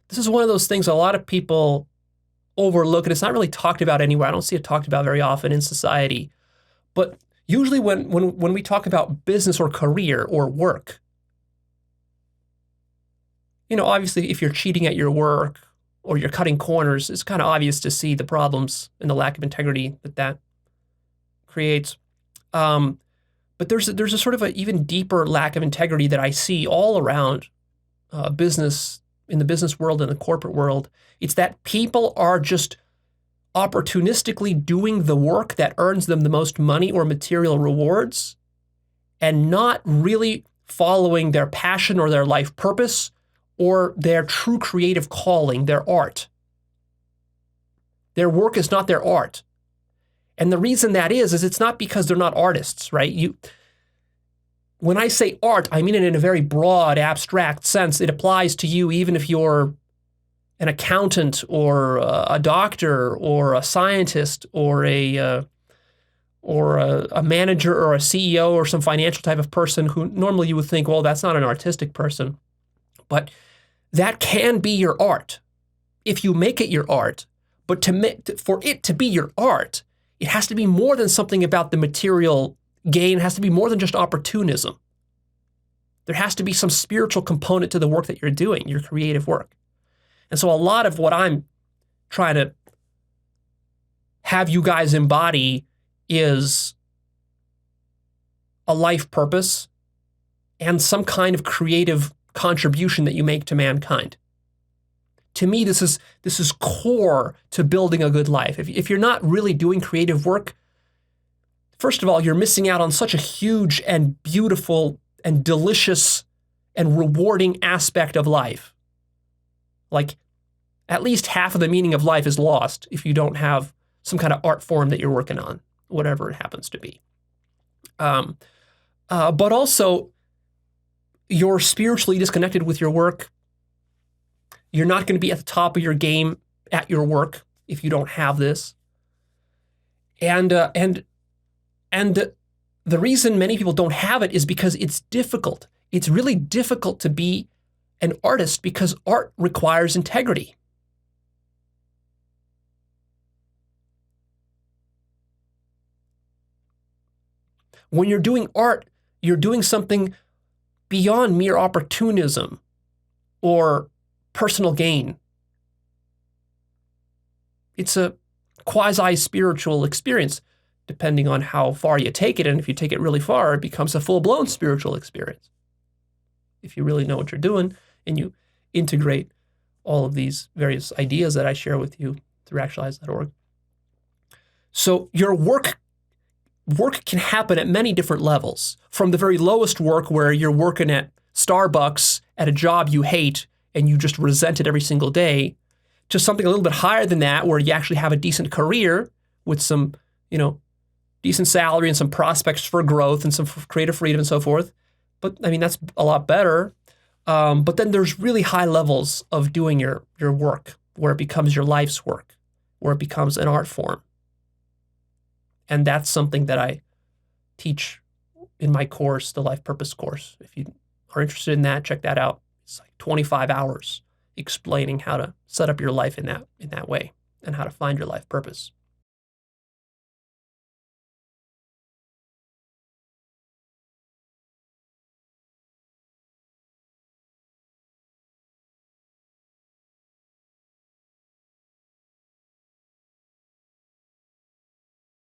this is one of those things a lot of people overlook, and it's not really talked about anywhere. I don't see it talked about very often in society. But usually when we talk about business or career or work, obviously if you're cheating at your work or you're cutting corners, it's kind of obvious to see the problems and the lack of integrity that creates. But there's a sort of an even deeper lack of integrity that I see all around business, in the business world and the corporate world. It's that people are just opportunistically doing the work that earns them the most money or material rewards and not really following their passion or their life purpose or their true creative calling, their art. Their work is not their art. And the reason that is it's not because they're not artists, right? When I say art, I mean it in a very broad, abstract sense. It applies to you even if you're an accountant or a doctor or a scientist or a manager or a CEO or some financial type of person who normally you would think, well, that's not an artistic person. But that can be your art if you make it your art. But for it to be your art, it has to be more than something about the material gain. It has to be more than just opportunism. There has to be some spiritual component to the work that you're doing, your creative work. And so a lot of what I'm trying to have you guys embody is a life purpose and some kind of creative contribution that you make to mankind. To me, this is core to building a good life. If you're not really doing creative work, first of all, you're missing out on such a huge and beautiful and delicious and rewarding aspect of life. Like, at least half of the meaning of life is lost if you don't have some kind of art form that you're working on, whatever it happens to be. But also, you're spiritually disconnected with your work. You're not going to be at the top of your game at your work if you don't have this. And the reason many people don't have it is because it's difficult. It's really difficult to be an artist because art requires integrity. When you're doing art, you're doing something beyond mere opportunism or personal gain. It's a quasi-spiritual experience, depending on how far you take it. And if you take it really far, it becomes a full-blown spiritual experience. If you really know what you're doing and you integrate all of these various ideas that I share with you through actualize.org. So your work can happen at many different levels, from the very lowest work where you're working at Starbucks at a job you hate and you just resent it every single day, to something a little bit higher than that where you actually have a decent career with some, decent salary and some prospects for growth and some creative freedom and so forth. But I mean, that's a lot better. But then there's really high levels of doing your work where it becomes your life's work, where it becomes an art form. And that's something that I teach in my course, the Life Purpose course. If you are interested in that, check that out. It's like 25 hours explaining how to set up your life in that way and how to find your life purpose.